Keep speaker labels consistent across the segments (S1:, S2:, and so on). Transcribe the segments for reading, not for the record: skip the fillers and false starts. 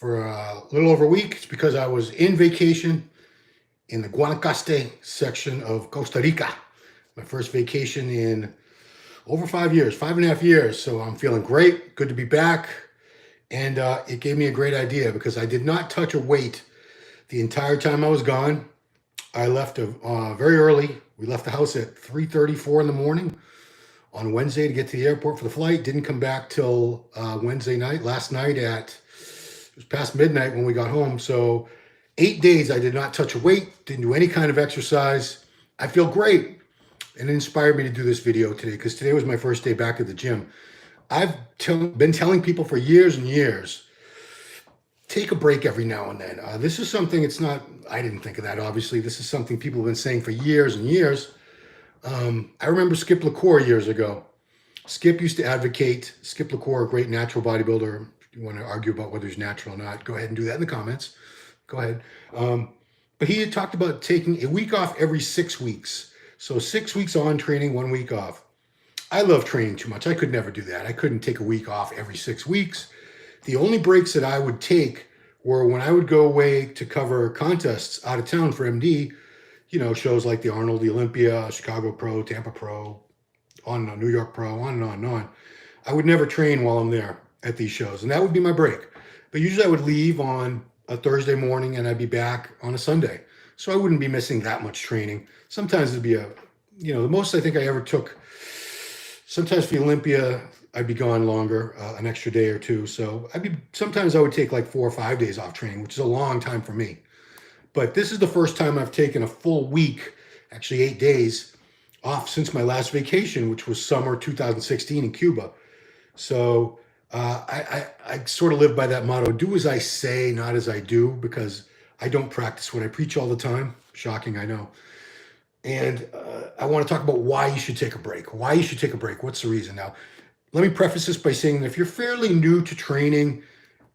S1: for a little over a week. It's because I was in vacation in the Guanacaste section of Costa Rica. My first vacation in over 5 years, 5.5 years. So I'm feeling great. Good to be back. And it gave me a great idea because I did not touch a weight the entire time I was gone. I left very early. We left the house at 3:34 in the morning on Wednesday to get to the airport for the flight. Didn't come back till Wednesday night. Last night it was past midnight when we got home. So 8 days I did not touch a weight, didn't do any kind of exercise. I feel great. And it inspired me to do this video today because today was my first day back at the gym. I've been telling people for years and years, take a break every now and then. This is something, I didn't think of that, obviously. This is something people have been saying for years and years. I remember Skip LaCour years ago. Skip used to advocate, Skip LaCour, a great natural bodybuilder. If you want to argue about whether he's natural or not, go ahead and do that in the comments. Go ahead. But he had talked about taking a week off every 6 weeks. So 6 weeks on training, 1 week off. I love training too much. I could never do that. I couldn't take a week off every 6 weeks. The only breaks that I would take were when I would go away to cover contests out of town for MD, shows like the Arnold, the Olympia, Chicago Pro, Tampa Pro, New York Pro, on and on and on. I would never train while I'm there at these shows, and that would be my break. But usually I would leave on a Thursday morning and I'd be back on a Sunday. So I wouldn't be missing that much training. Sometimes it'd be the most I think I ever took, sometimes for the Olympia, I'd be gone longer, an extra day or two. So sometimes I would take like 4 or 5 days off training, which is a long time for me. But this is the first time I've taken a full week, actually 8 days off since my last vacation, which was summer 2016 in Cuba. So I sort of live by that motto, do as I say, not as I do, because I don't practice what I preach all the time. Shocking, I know. And I want to talk about why you should take a break. Why you should take a break. What's the reason? Now, let me preface this by saying that if you're fairly new to training,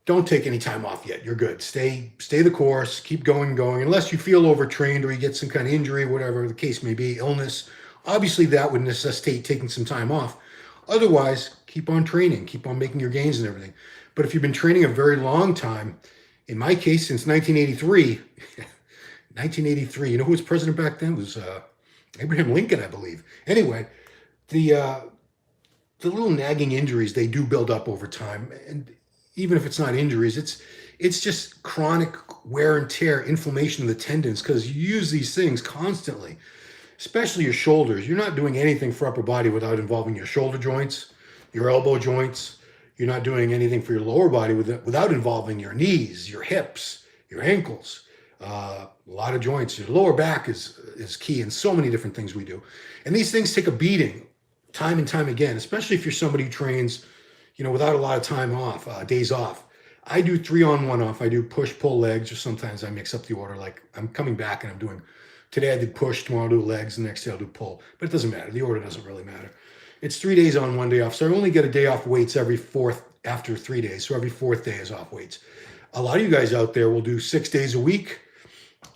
S1: don't take any time off yet. You're good. Stay the course. Keep going. Unless you feel overtrained or you get some kind of injury, whatever the case may be, illness. Obviously, that would necessitate taking some time off. Otherwise, keep on training. Keep on making your gains and everything. But if you've been training a very long time, in my case, since 1983, 1983, you know who was president back then? It was Abraham Lincoln, I believe. Anyway, the little nagging injuries, they do build up over time. And even if it's not injuries, it's just chronic wear and tear, inflammation of the tendons, because you use these things constantly, especially your shoulders. You're not doing anything for upper body without involving your shoulder joints, your elbow joints. You're not doing anything for your lower body without involving your knees, your hips, your ankles, a lot of joints. Your lower back is key in so many different things we do. And these things take a beating time and time again, especially if you're somebody who trains, without a lot of time off, days off. I do 3 on 1 off. I do push, pull, legs, or sometimes I mix up the order. Like I'm coming back and today I did push, tomorrow I'll do legs, and the next day I'll do pull. But it doesn't matter. The order doesn't really matter. It's 3 days on, 1 day off. So I only get a day off weights after 3 days. So every 4th day is off weights. A lot of you guys out there will do 6 days a week.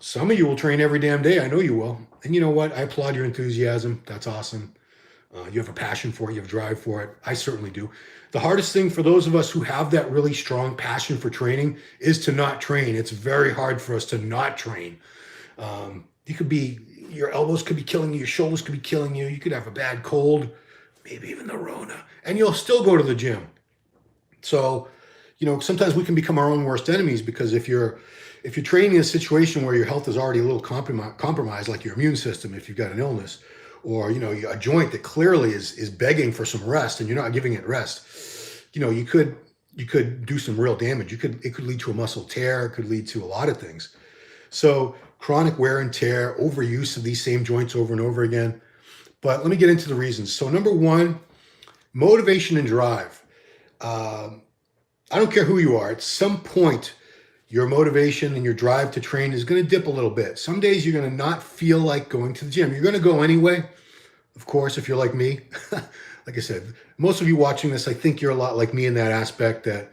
S1: Some of you will train every damn day. I know you will. And you know what? I applaud your enthusiasm. That's awesome. You have a passion for it. You have drive for it. I certainly do. The hardest thing for those of us who have that really strong passion for training is to not train. It's very hard for us to not train. Your elbows could be killing you. Your shoulders could be killing you. You could have a bad cold, maybe even the Rona, and you'll still go to the gym. So, sometimes we can become our own worst enemies, because if you're training in a situation where your health is already a little compromised, like your immune system, if you've got an illness, or a joint that clearly is begging for some rest and you're not giving it rest, you could do some real damage. It could lead to a muscle tear. It could lead to a lot of things. So chronic wear and tear, overuse of these same joints over and over again. But let me get into the reasons. So number 1, motivation and drive. I don't care who you are. At some point, your motivation and your drive to train is going to dip a little bit. Some days you're going to not feel like going to the gym. You're going to go anyway. Of course, if you're like me, like I said, most of you watching this, I think you're a lot like me in that aspect, that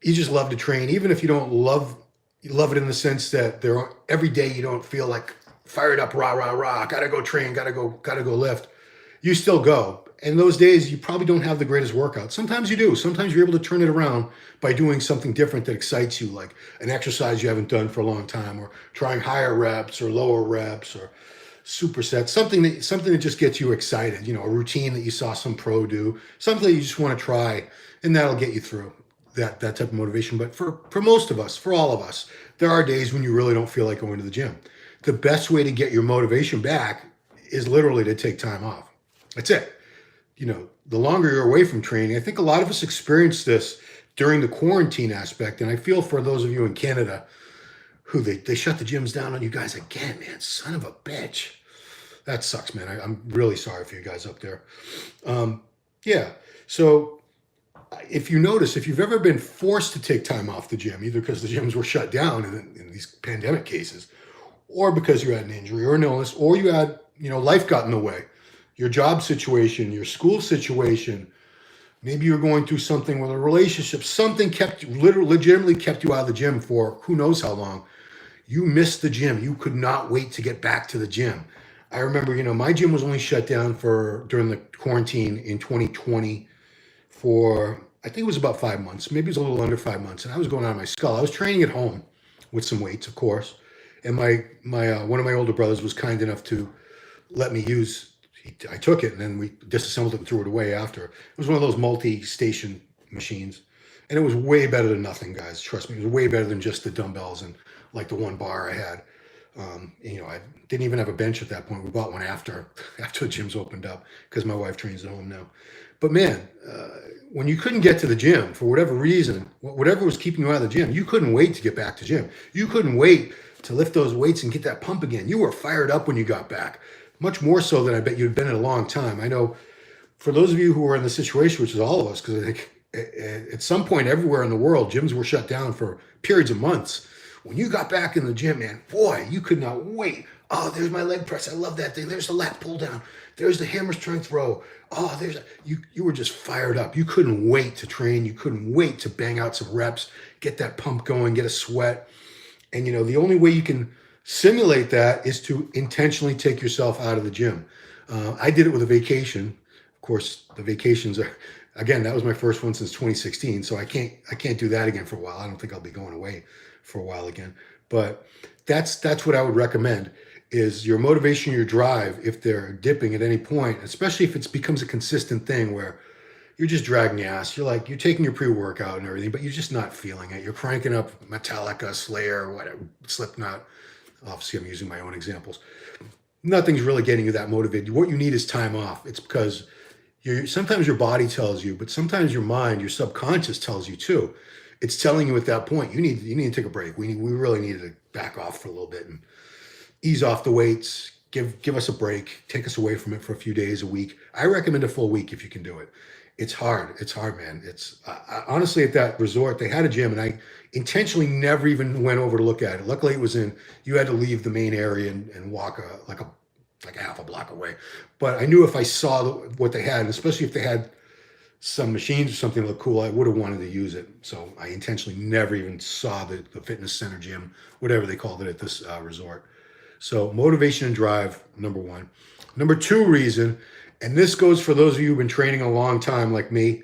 S1: you just love to train. Even if you don't love it in the sense that every day you don't feel like fired up, rah, rah, rah, gotta go train, gotta go lift. You still go. And those days, you probably don't have the greatest workout. Sometimes you do. Sometimes you're able to turn it around by doing something different that excites you, like an exercise you haven't done for a long time, or trying higher reps or lower reps or supersets, something that just gets you excited, a routine that you saw some pro do, something that you just want to try, and that'll get you through that type of motivation. But for most of us, for all of us, there are days when you really don't feel like going to the gym. The best way to get your motivation back is literally to take time off. That's it. The longer you're away from training, I think a lot of us experienced this during the quarantine aspect. And I feel for those of you in Canada who they shut the gyms down on you guys again, man, son of a bitch. That sucks, man. I'm really sorry for you guys up there. Yeah. So if you notice, if you've ever been forced to take time off the gym, either because the gyms were shut down in these pandemic cases, or because you had an injury or an illness, or you had, life got in the way, your job situation, your school situation, maybe you're going through something with a relationship, something legitimately kept you out of the gym for who knows how long. You missed the gym. You could not wait to get back to the gym. I remember, my gym was only shut down during the quarantine in 2020 for, I think it was about 5 months, maybe it was a little under 5 months. And I was going out of my skull. I was training at home with some weights, of course. And my one of my older brothers was kind enough to let me use. I took it and then we disassembled it and threw it away after. It was one of those multi-station machines, and it was way better than nothing, guys. Trust me, it was way better than just the dumbbells and like the one bar I had. I didn't even have a bench at that point. We bought one after the gyms opened up because my wife trains at home now. But man, when you couldn't get to the gym for whatever reason, whatever was keeping you out of the gym, you couldn't wait to get back to gym. You couldn't wait to lift those weights and get that pump again. You were fired up when you got back, much more so than I bet you'd been in a long time. I know for those of you who are in the situation, which is all of us, because I think at some point everywhere in the world, gyms were shut down for periods of months. When you got back in the gym, man, boy, you could not wait. Oh, there's my leg press. I love that thing. There's the lat pull down. There's the hammer strength row. Oh, you were just fired up. You couldn't wait to train. You couldn't wait to bang out some reps, get that pump going, get a sweat. And, the only way you can simulate that is to intentionally take yourself out of the gym. I did it with a vacation. Of course, the vacations are, again, that was my first one since 2016. So I can't do that again for a while. I don't think I'll be going away for a while again. But that's what I would recommend is your motivation, your drive, if they're dipping at any point, especially if it becomes a consistent thing where you're just dragging ass. You're taking your pre-workout and everything, but you're just not feeling it. You're cranking up Metallica, Slayer, whatever, Slipknot. Obviously, I'm using my own examples. Nothing's really getting you that motivated. What you need is time off. It's because sometimes your body tells you, but sometimes your mind, your subconscious tells you too. It's telling you at that point, you need to take a break. We really need to back off for a little bit and ease off the weights, give us a break, take us away from it for a few days, a week. I recommend a full week if you can do it. It's hard, man. Honestly, at that resort, they had a gym and I intentionally never even went over to look at it. Luckily you had to leave the main area and walk like a half a block away. But I knew if I saw what they had, and especially if they had some machines or something that looked cool, I would have wanted to use it. So I intentionally never even saw the fitness center gym, whatever they called it at this resort. So motivation and drive, number one. Number two reason, and this goes for those of you who've been training a long time like me,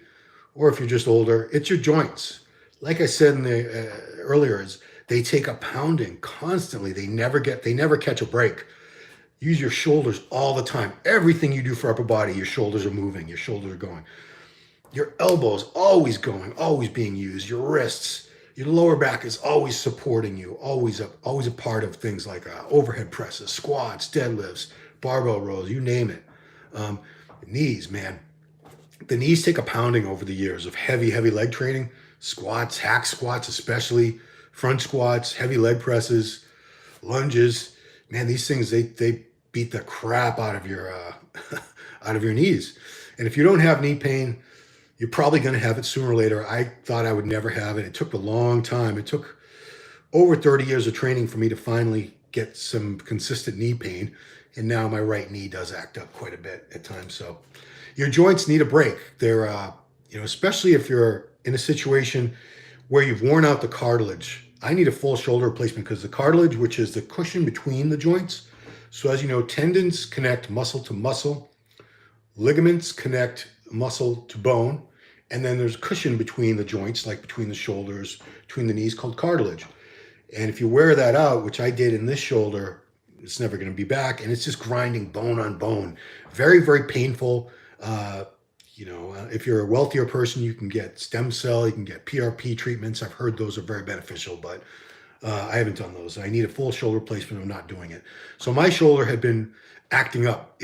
S1: or if you're just older, it's your joints. Like I said in the earlier, they take a pounding constantly. They never catch a break. Use your shoulders all the time. Everything you do for upper body, your shoulders are moving, your shoulders are going. Your elbows always going, always being used. Your wrists, your lower back is always supporting you, always a part of things like overhead presses, squats, deadlifts, barbell rows, you name it. Knees, man. The knees take a pounding over the years of heavy leg training, squats, hack squats especially, front squats, heavy leg presses, lunges. Man, these things, they beat the crap out of your knees. And if you don't have knee pain, you're probably going to have it sooner or later. I thought I would never have it. It took a long time. It took over 30 years of training for me to finally get some consistent knee pain. And now my right knee does act up quite a bit at times. So your joints need a break. They're, especially if you're in a situation where you've worn out the cartilage. I need a full shoulder replacement because the cartilage, which is the cushion between the joints. So as you know, tendons connect muscle to muscle. ligaments connect muscle to bone, and then there's cushion between the joints, like between the shoulders, between the knees, called cartilage. And if you wear that out, which I did in this shoulder, it's never going to be back. And it's just grinding bone on bone. Very, very painful. If you're a wealthier person, you can get stem cell, you can get PRP treatments. I've heard those are very beneficial, but I haven't done those. I need a full shoulder replacement. I'm not doing it. So my shoulder had been acting up.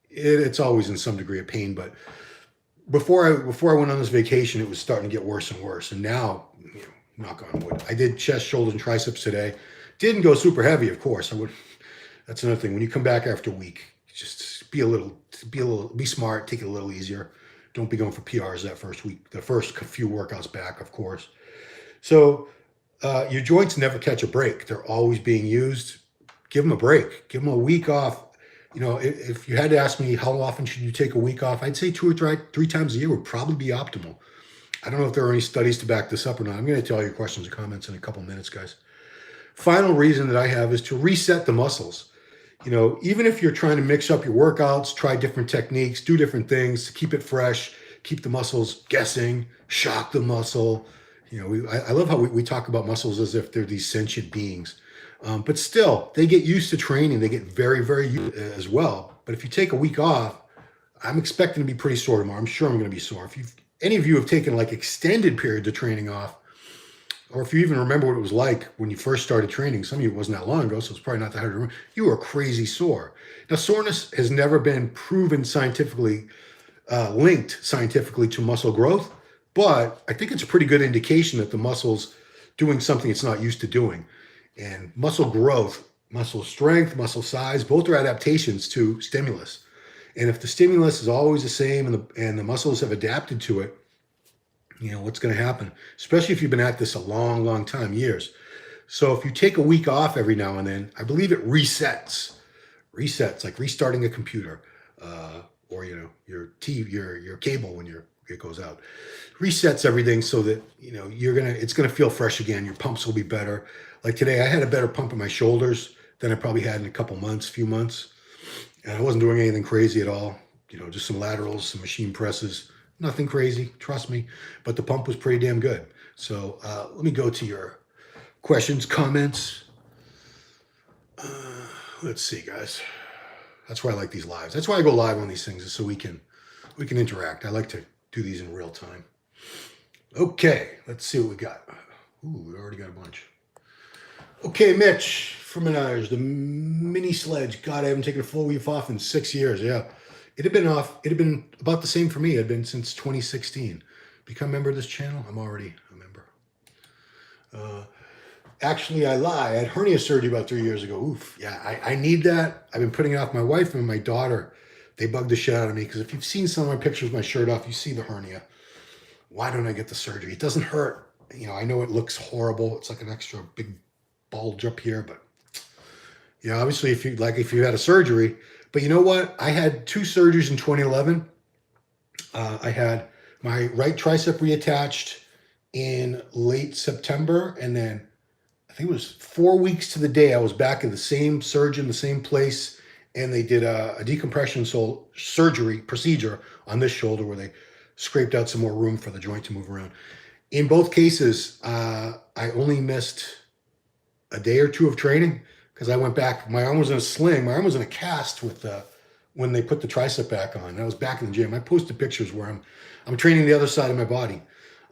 S1: It's always in some degree of pain, but before I went on this vacation, it was starting to get worse and worse. And now, knock on wood, I did chest, shoulders, and triceps today. Didn't go super heavy, of course. That's another thing. When you come back after a week, just be smart, take it a little easier. Don't be going for PRs that first week, the first few workouts back, of course. So your joints never catch a break. They're always being used. Give them a break. Give them a week off. If you had to ask me how often should you take a week off, I'd say 2 or 3 times a year would probably be optimal. I don't know if there are any studies to back this up or not. I'm going to tell you questions and comments in a couple minutes, guys. Final reason that I have is to reset the muscles. Even if you're trying to mix up your workouts, try different techniques, do different things to keep it fresh, keep the muscles guessing, shock the muscle. I love how we talk about muscles as if they're these sentient beings. But still, they get used to training. They get very, very used as well. But if you take a week off, I'm expecting to be pretty sore tomorrow. I'm sure I'm going to be sore. If any of you have taken like extended periods of training off, or if you even remember what it was like when you first started training, some of you it wasn't that long ago, so it's probably not that hard to remember, you were crazy sore. Now, soreness has never been proven scientifically, linked scientifically to muscle growth, but I think it's a pretty good indication that the muscle's doing something it's not used to doing. And muscle growth, muscle strength, muscle size, both are adaptations to stimulus. And if the stimulus is always the same and the muscles have adapted to it, what's going to happen? Especially if you've been at this a long, long time, years. So if you take a week off every now and then, I believe it resets like restarting a computer, or your TV, your cable when it goes out. Resets everything so that it's gonna feel fresh again. Your pumps will be better. Like today, I had a better pump in my shoulders than I probably had in a few months. And I wasn't doing anything crazy at all. Just some laterals, some machine presses. Nothing crazy, trust me. But the pump was pretty damn good. So let me go to your questions, comments. Let's see, guys. That's why I like these lives. That's why I go live on these things, is so we can interact. I like to do these in real time. Okay, let's see what we got. Ooh, we already got a bunch. Okay, Mitch from Menage, the mini sledge. God, I haven't taken a full week off in 6 years. Yeah, it had been off. It had been about the same for me. It had been since 2016. Become a member of this channel. I'm already a member. Actually, I lie. I had hernia surgery about 3 years ago. Oof. Yeah, I need that. I've been putting it off. My wife and my daughter, they bugged the shit out of me because if you've seen some of my pictures with my shirt off, you see the hernia. Why don't I get the surgery? It doesn't hurt. I know it looks horrible. It's like an extra big bulge up here, but obviously if you had a surgery. But you know what? I had 2 surgeries in 2011. I had my right tricep reattached in late September, and then I think it was 4 weeks to the day I was back in the same surgeon, the same place, and they did a decompression surgery procedure on this shoulder where they scraped out some more room for the joint to move around. In both cases, I only missed a day or 2 of training because I went back. My arm was in a sling. My arm was in a cast when they put the tricep back on. I was back in the gym. I posted pictures where I'm training the other side of my body.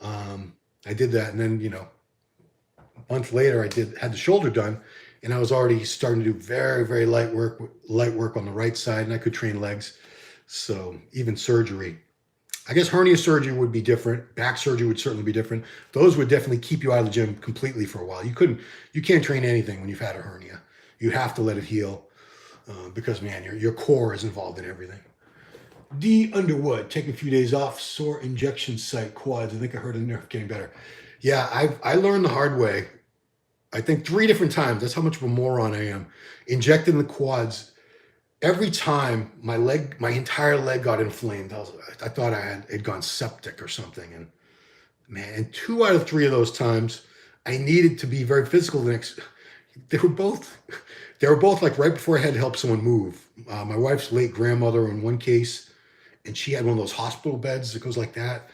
S1: I did that, and then a month later, I had the shoulder done, and I was already starting to do very, very light work on the right side, and I could train legs. So even surgery, I guess hernia surgery would be different. Back surgery would certainly be different. Those would definitely keep you out of the gym completely for a while. You can't train anything when you've had a hernia. You have to let it heal because, man, your core is involved in everything. D. Underwood, taking a few days off, sore injection site, quads. I think I heard of nerve getting better. Yeah, I learned the hard way. I think 3 different times. That's how much of a moron I am. Injecting the quads. Every time my entire leg got inflamed. I thought it had gone septic or something. And man, and 2 out of 3 of those times, I needed to be very physical. They were both like right before I had to help someone move. My wife's late grandmother in one case. and she had one of those hospital beds that goes like that.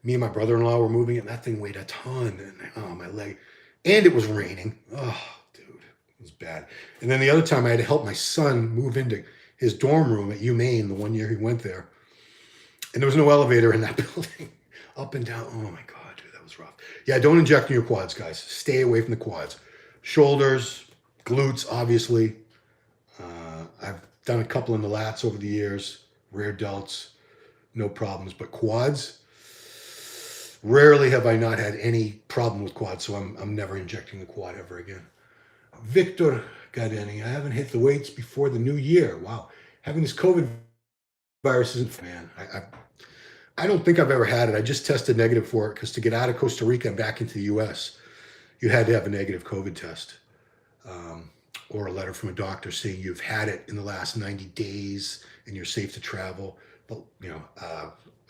S1: Me and my brother-in-law were moving it, and that thing weighed a ton. And oh, my leg. And it was raining. Oh, dude, it was bad. And then the other time I had to help my son move into his dorm room at UMaine the one year he went there. And there was no elevator in that building. Up and down. Oh, my God, dude, that was rough. Yeah, don't inject in your quads, guys. Stay away from the quads. Shoulders, glutes, obviously. I've done a couple in the lats over the years. Rear delts, no problems. But quads, rarely have I not had any problem with quads, so I'm never injecting the quad ever again. Victor Gadeni, I haven't hit the weights before the new year. Wow. Having this COVID virus isn't, man. I don't think I've ever had it. I just tested negative for it because to get out of Costa Rica and back into the US, you had to have a negative COVID test or a letter from a doctor saying you've had it in the last 90 days and you're safe to travel. But,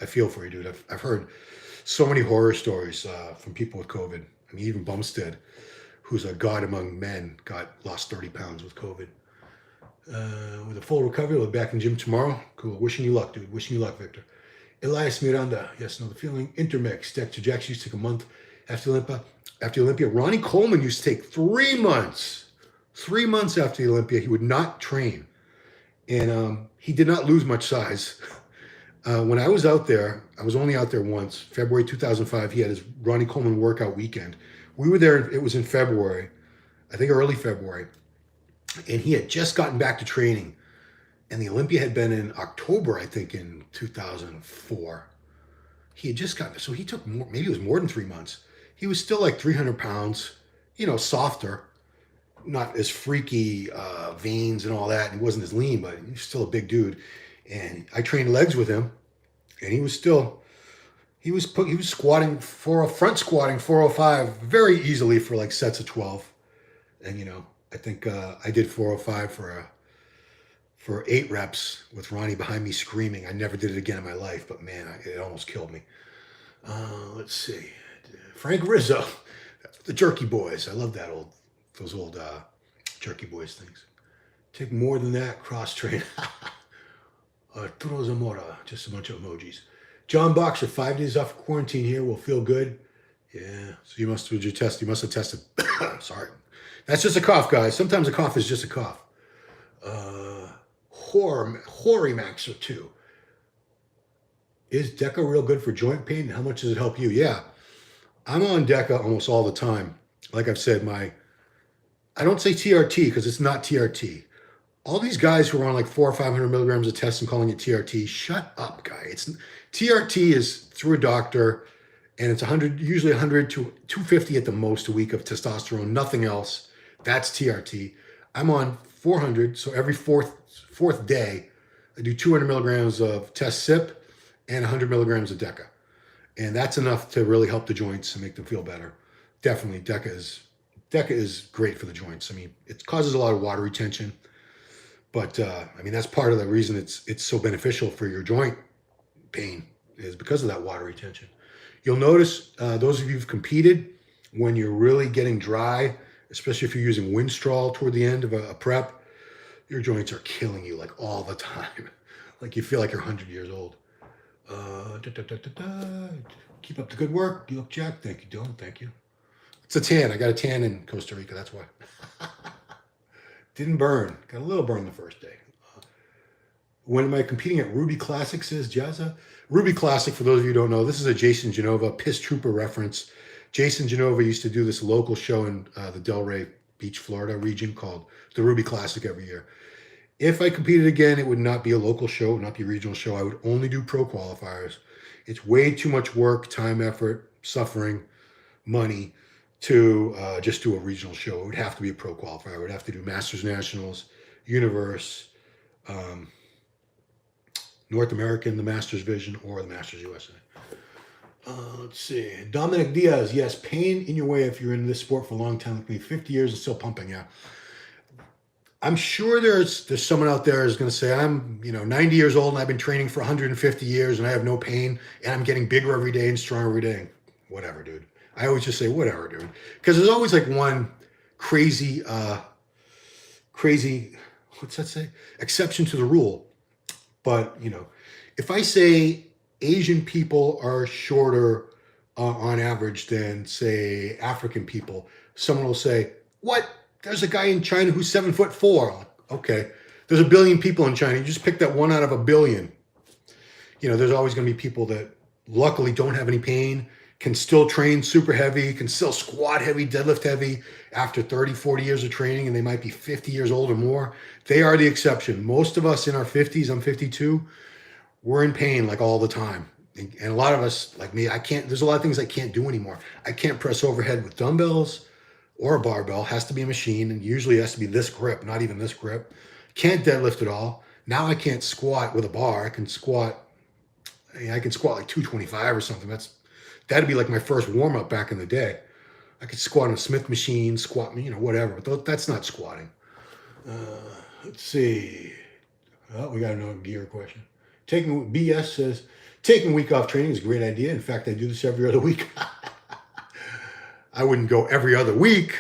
S1: I feel for you, dude. I've heard so many horror stories from people with COVID. I mean, even Bumstead, who's a god among men, lost 30 pounds with COVID. With a full recovery, we'll be back in the gym tomorrow. Cool. Wishing you luck, dude. Wishing you luck, Victor. Elias Miranda. Yes, no, the feeling. Intermix. Dexter Jackson used to take a month after Olympia. Ronnie Coleman used to take 3 months. 3 months after the Olympia, he would not train. And he did not lose much size. When I was out there, I was only out there once. February 2005, he had his Ronnie Coleman workout weekend. We were there, it was in February, I think early February. And he had just gotten back to training. And the Olympia had been in October, I think, in 2004. He had just gotten, so he took more, maybe it was more than 3 months. He was still like 300 pounds, softer, not as freaky veins and all that. He wasn't as lean, but he was still a big dude. And I trained legs with him, and he was squatting front squatting 405 very easily for like sets of 12. And I think I did 405 for 8 reps with Ronnie behind me screaming. I never did it again in my life, but man, it almost killed me. Let's see, Frank Rizzo, the Jerky Boys. I love those old Jerky Boys things. Take more than that, cross train. Arturo Zamora, just a bunch of emojis. John Boxer, 5 days off quarantine here. Will feel good. Yeah, so you must have tested. Sorry. That's just a cough, guys. Sometimes a cough is just a cough. Horimaxer 2. Is DECA real good for joint pain? How much does it help you? Yeah, I'm on DECA almost all the time. Like I've said, I don't say TRT because it's not TRT. All these guys who are on like 400 or 500 milligrams of test and calling it TRT, shut up, guy. TRT is through a doctor, and it's usually 100 to 250 at the most a week of testosterone, nothing else. That's TRT. I'm on 400, so every fourth day, I do 200 milligrams of test SIP and 100 milligrams of DECA. And that's enough to really help the joints and make them feel better. Definitely, DECA is great for the joints. I mean, it causes a lot of water retention. But that's part of the reason it's so beneficial for your joint pain is because of that water retention. You'll notice those of you who've competed, when you're really getting dry, especially if you're using Winstrol toward the end of a prep, your joints are killing you like all the time. Like you feel like you're 100 years old. Keep up the good work. You look jacked. Thank you, Dylan. Thank you. It's a tan. I got a tan in Costa Rica. That's why. Didn't burn. Got a little burn the first day. When am I competing at Ruby Classic, says Jazza? Ruby Classic, for those of you who don't know, this is a Jason Genova Piss Trooper reference. Jason Genova used to do this local show in the Delray Beach, Florida region called the Ruby Classic every year. If I competed again, it would not be a local show, it would not be a regional show. I would only do pro qualifiers. It's way too much work, time, effort, suffering, money to just do a regional show. It would have to be a pro qualifier. I would have to do Masters Nationals, Universe, North American, the Masters Vision, or the Masters USA. Let's see. Dominic Diaz, yes, pain in your way if you're in this sport for a long time, like me, 50 years and still pumping, yeah. I'm sure there's someone out there who's going to say, I'm 90 years old and I've been training for 150 years and I have no pain and I'm getting bigger every day and stronger every day. Whatever, dude. I always just say, whatever, dude. Because there's always like one crazy, what's that say? Exception to the rule. But, If I say Asian people are shorter on average than, say, African people, someone will say, "What? There's a guy in China who's 7'4". Like, okay, there's a billion people in China. You just pick that one out of a billion. There's always going to be people that luckily don't have any pain, can still train super heavy, can still squat heavy, deadlift heavy after 30, 40 years of training, and they might be 50 years old or more. They are the exception. Most of us in our 50s, I'm 52, we're in pain like all the time. And a lot of us, like me, there's a lot of things I can't do anymore. I can't press overhead with dumbbells or a barbell. It has to be a machine, and usually it has to be this grip, not even this grip. Can't deadlift at all. Now I can't squat with a bar. I can squat like 225 or something. That'd be like my first warm up back in the day. I could squat on a Smith machine, squat, whatever. But that's not squatting. Let's see. Oh, we got another gear question. BS says, taking a week off training is a great idea. In fact, I do this every other week. I wouldn't go every other week.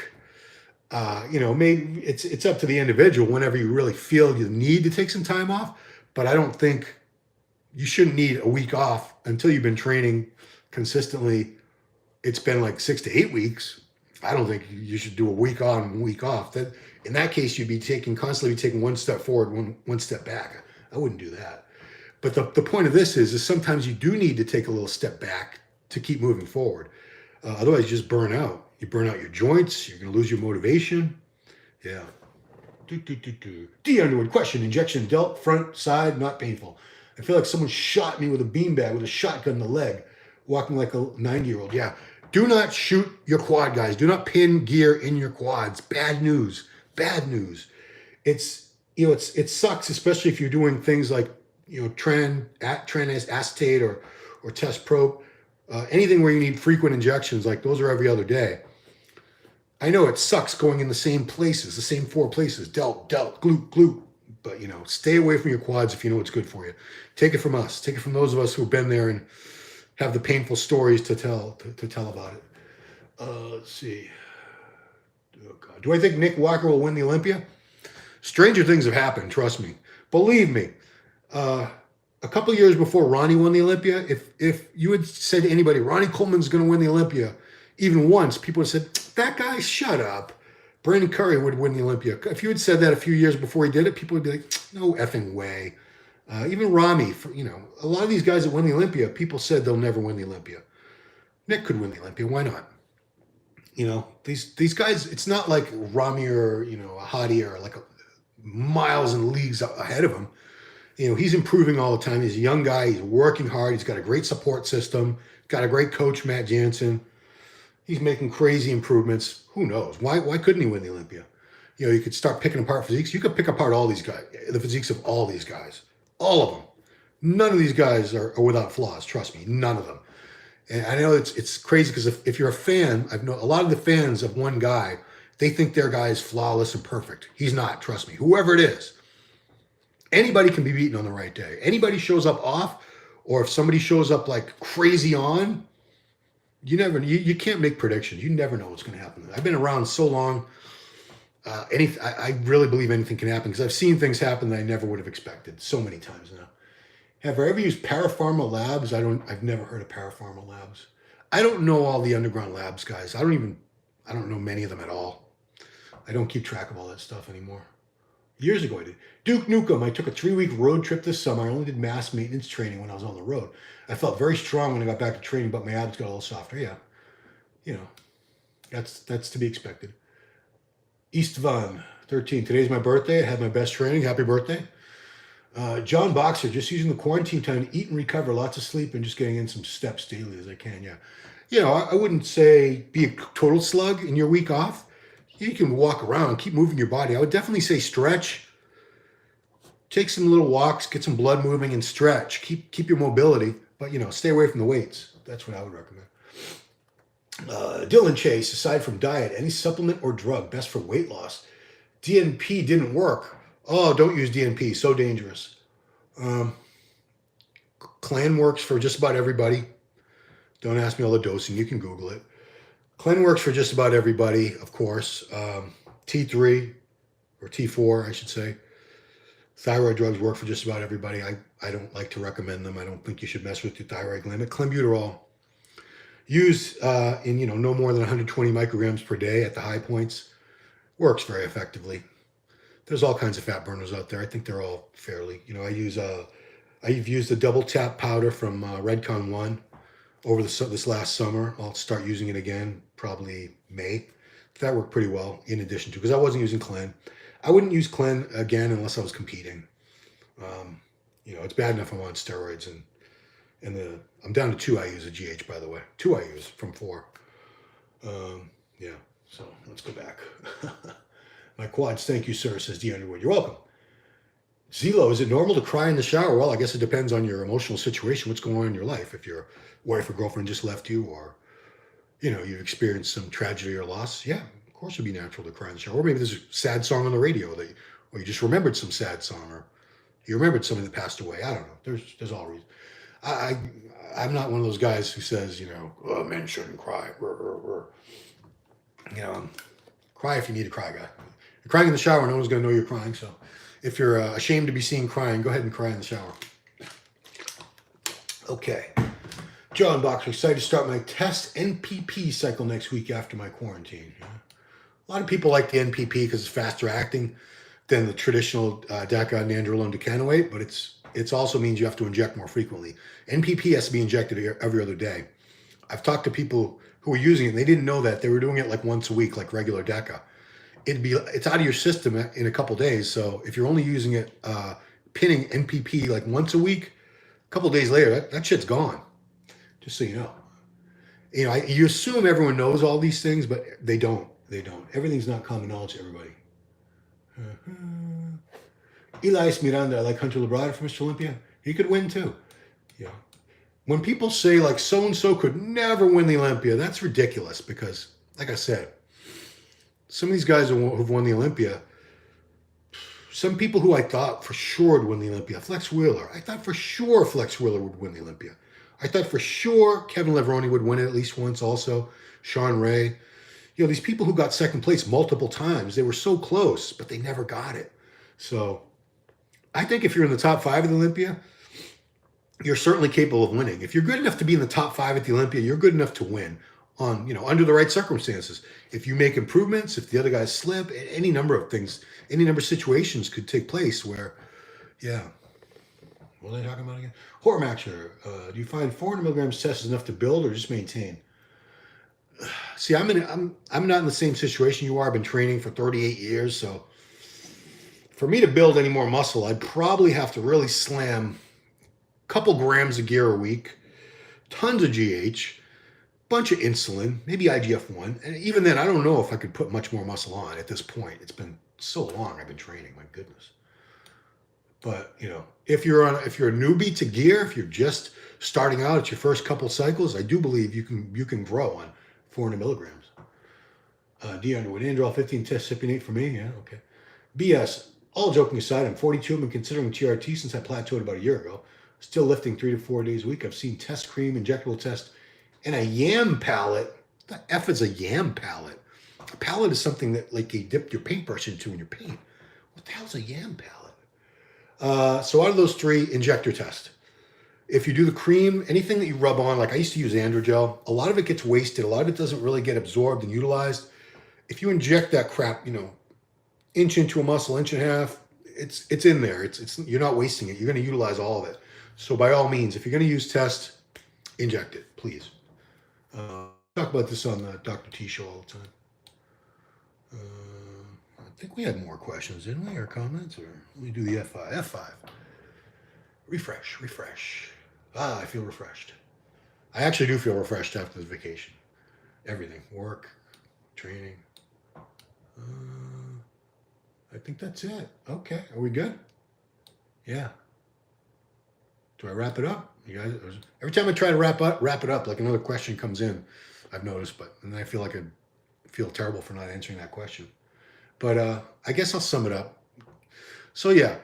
S1: Maybe it's up to the individual whenever you really feel you need to take some time off. But I don't think you shouldn't need a week off until you've been training consistently. It's been like 6 to 8 weeks. I don't think you should do a week on, week off. That in that case, you'd be constantly taking one step forward, one step back. I wouldn't do that. But the point of this is sometimes you do need to take a little step back to keep moving forward. Otherwise, you just burn out. You burn out your joints. You're going to lose your motivation. Yeah. D Underwood question: injection dealt front side, not painful. I feel like someone shot me with a beanbag with a shotgun in the leg, walking like a 90-year-old. Yeah. Do not shoot your quad, guys. Do not pin gear in your quads. Bad news. Bad news. It sucks, especially if you're doing things like acetate or test probe, anything where you need frequent injections, like those are every other day. I know it sucks going in the same places, the same 4 places, delt, glute, but stay away from your quads if you know what's good for you. Take it from us. Take it from those of us who've been there and have the painful stories to tell about it. Let's see. Oh God. Do I think Nick Walker will win the Olympia? Stranger things have happened, trust me. Believe me. A couple of years before Ronnie won the Olympia, if you had said to anybody, Ronnie Coleman's going to win the Olympia, even once, people would have said, that guy, shut up. Brandon Curry would win the Olympia. If you had said that a few years before he did it, people would be like, no effing way. Even Rami, a lot of these guys that win the Olympia, people said they'll never win the Olympia. Nick could win the Olympia. Why not? These guys, it's not like Rami or, a Hadi or like miles and leagues ahead of him. He's improving all the time. He's a young guy. He's working hard. He's got a great support system. Got a great coach, Matt Jansen. He's making crazy improvements. Who knows? Why couldn't he win the Olympia? You could start picking apart physiques. You could pick apart all these guys, the physiques of all these guys. All of them. None of these guys are without flaws. Trust me, none of them. And I know it's crazy because if you're a fan, I've known a lot of the fans of one guy, they think their guy is flawless and perfect. He's not, trust me. Whoever it is. Anybody can be beaten on the right day. Anybody shows up off, or if somebody shows up like crazy on, you can't make predictions. You never know what's going to happen. I've been around so long. I really believe anything can happen because I've seen things happen that I never would have expected so many times now. Have I ever used Parapharma Labs? I've never heard of Parapharma Labs. I don't know all the underground labs, guys. I don't know many of them at all. I don't keep track of all that stuff anymore. Years ago I did. Duke Nukem, I took a 3-week road trip this summer. I only did mass maintenance training when I was on the road. I felt very strong when I got back to training, but my abs got a little softer. Yeah. That's to be expected. Eastvan, 13. Today's my birthday. I had my best training. Happy birthday. John Boxer, just using the quarantine time to eat and recover, lots of sleep, and just getting in some steps daily as I can. Yeah. I wouldn't say be a total slug in your week off. You can walk around, keep moving your body. I would definitely say stretch. Take some little walks, get some blood moving and stretch. Keep your mobility, but stay away from the weights. That's what I would recommend. Dylan Chase, aside from diet, any supplement or drug best for weight loss? DNP didn't work. Oh, don't use DNP. So dangerous. Clan works for just about everybody. Don't ask me all the dosing. You can Google it. Clan works for just about everybody, of course. T3 or T4, I should say. Thyroid drugs work for just about everybody. I don't like to recommend them. I don't think you should mess with your thyroid gland. Clenbuterol, used in no more than 120 micrograms per day at the high points, works very effectively. There's all kinds of fat burners out there. I think they're all fairly. I've used the double tap powder from Redcon One over this last summer. I'll start using it again probably May. That worked pretty well. In addition to, because I wasn't using Clen, I wouldn't use Clen again unless I was competing. It's bad enough I'm on steroids, and I'm down to 2 IUs of GH, by the way. 2 IUs from 4. Yeah, so let's go back. My quads, thank you, sir, says D. Underwood. You're welcome. Zelo, is it normal to cry in the shower? Well, I guess it depends on your emotional situation, what's going on in your life. If your wife or girlfriend just left you, or, you've experienced some tragedy or loss, yeah, of course it'd be natural to cry in the shower. Or maybe there's a sad song on the radio, or you just remembered some sad song, or you remembered somebody that passed away. I don't know. There's all reasons. I'm not one of those guys who says, oh, men shouldn't cry. Cry if you need to cry, guy. You're crying in the shower, no one's going to know you're crying. So if you're ashamed to be seen crying, go ahead and cry in the shower. Okay. John Boxer, excited to start my test NPP cycle next week after my quarantine. Yeah. A lot of people like the NPP because it's faster acting than the traditional DACA, nandrolone, decanoate, but it also means you have to inject more frequently. NPP has to be injected every other day. I've talked to people who were using it, and they didn't know that. They were doing it like once a week, like regular DACA. It's out of your system in a couple days. So if you're only using it, pinning NPP like once a week, a couple days later, that shit's gone. Just so you know. You assume everyone knows all these things, but they don't. They don't. Everything's not common knowledge to everybody. Elias Miranda, I like Hunter Labrada for Mr. Olympia. He could win too. Yeah. When people say like so-and-so could never win the Olympia, that's ridiculous because, like I said, some of these guys who've won the Olympia, some people who I thought for sure would win the Olympia, Flex Wheeler, I thought for sure Flex Wheeler would win the Olympia. I thought for sure Kevin Levrone would win it at least once also, Sean Ray. These people who got second place multiple times, they were so close, but they never got it. So I think if you're in the top 5 of the Olympia, you're certainly capable of winning. If you're good enough to be in the top 5 at the Olympia, you're good enough to win on, under the right circumstances. If you make improvements, if the other guys slip, any number of things, any number of situations could take place where, yeah. What are they talking about again? Hormaxer, do you find 400 milligrams test is enough to build or just maintain? See, I'm not in the same situation you are. I've been training for 38 years, so for me to build any more muscle, I'd probably have to really slam a couple grams of gear a week, tons of GH, bunch of insulin, maybe IGF-1, and even then, I don't know if I could put much more muscle on at this point. It's been so long I've been training, my goodness. But if you're a newbie to gear, if you're just starting out at your first couple cycles, I do believe you can grow on 400 milligrams. D. Underwood, Androl 15 test cypionate for me. Yeah, okay. BS, all joking aside, I'm 42. I've been considering TRT since I plateaued about a year ago. Still lifting 3 to 4 days a week. I've seen test cream, injectable test, and a yam pallet. What the F is a yam pallet? A pallet is something that like you dip your paintbrush into in your paint. What the hell is a yam pallet? So out of those 3, injector test. If you do the cream, anything that you rub on, like I used to use androgel, a lot of it gets wasted. A lot of it doesn't really get absorbed and utilized. If you inject that crap, inch into a muscle, inch and a half, it's in there. It's you're not wasting it. You're going to utilize all of it. So by all means, if you're going to use test, inject it, please. Talk about this on the Dr. T show all the time. I think we had more questions, didn't we, or comments? Or let me do the F5. F5. Refresh. I feel refreshed. I actually do feel refreshed after this vacation. Everything. Work, training. I think that's it. Okay. Are we good? Yeah. Do I wrap it up? You guys, every time I try to wrap it up, like another question comes in, I've noticed, but then I feel like I feel terrible for not answering that question. But I guess I'll sum it up. So yeah,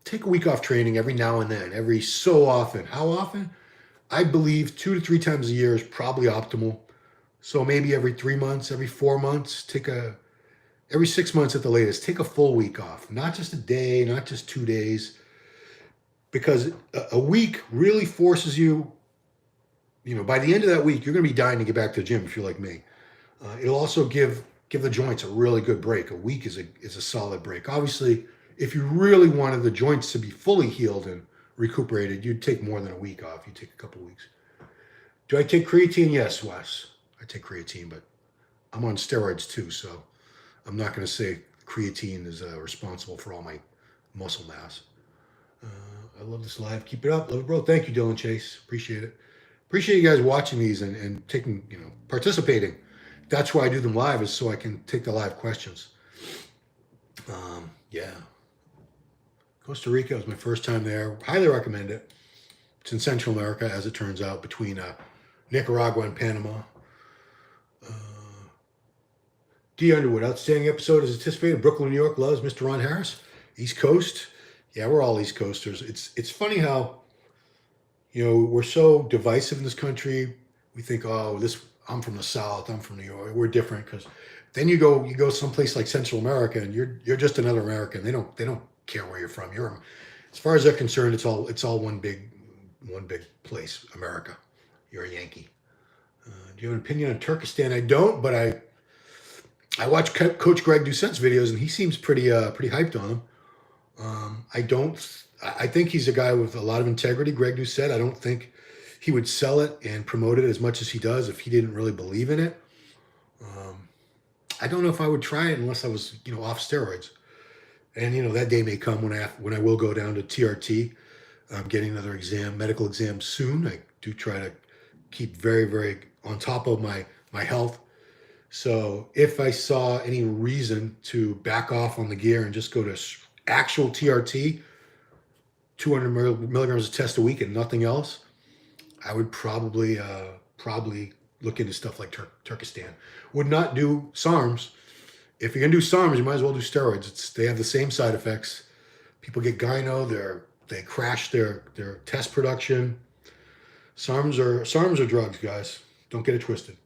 S1: take a week off training every now and then, every so often. How often? I believe 2 to 3 times a year is probably optimal. So maybe every 3 months, every 4 months, every 6 months at the latest, take a full week off. Not just a day, not just 2 days. because a week really forces you, by the end of that week, you're going to be dying to get back to the gym if you're like me. It'll also give the joints a really good break. A week is a solid break. Obviously, if you really wanted the joints to be fully healed and recuperated, you'd take more than a week off. You'd take a couple weeks. Do I take creatine? Yes, Wes. I take creatine, but I'm on steroids too, so I'm not going to say creatine is responsible for all my muscle mass. I love this live. Keep it up. Love it, bro. Thank you, Dylan Chase. Appreciate it. Appreciate you guys watching these and taking, participating. That's why I do them live, is so I can take the live questions. Yeah. Costa Rica was my first time there. Highly recommend it. It's in Central America, as it turns out, between Nicaragua and Panama. D. Underwood, outstanding episode as anticipated. Brooklyn, New York loves Mr. Ron Harris. East Coast. Yeah, we're all East Coasters. It's funny how, we're so divisive in this country. We think, I'm from the South, I'm from New York. We're different, because then you go someplace like Central America and you're just another American. They don't care where you're from. As far as they're concerned, it's all one big place, America. You're a Yankee. Do you have an opinion on Turkestan? I don't, but I watch Coach Greg Doucette's videos and he seems pretty hyped on him. I think he's a guy with a lot of integrity, Greg Doucette. I don't think he would sell it and promote it as much as he does if he didn't really believe in it. I don't know if I would try it unless I was, off steroids. And, that day may come when I will go down to TRT. I'm getting another medical exam soon. I do try to keep very, very on top of my health. So if I saw any reason to back off on the gear and just go to actual TRT, 200 milligrams of test a week and nothing else, I would probably look into stuff like Turkestan. Would not do SARMs. If you're going to do SARMs, you might as well do steroids. They have the same side effects. People get gyno, they crash their test production. SARMs are drugs, guys. Don't get it twisted.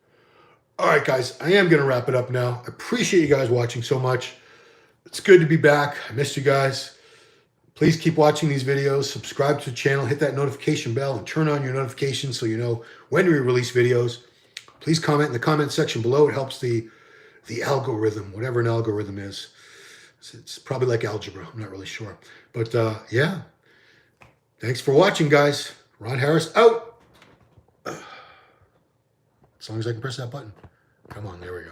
S1: All right, guys, I am going to wrap it up now. I appreciate you guys watching so much. It's good to be back. I missed you guys. Please keep watching these videos. Subscribe to the channel. Hit that notification bell and turn on your notifications so you know when we release videos. Please comment in the comment section below. It helps the algorithm, whatever an algorithm is. It's probably like algebra. I'm not really sure. But, yeah. Thanks for watching, guys. Ron Harris out. As long as I can press that button. Come on, there we go.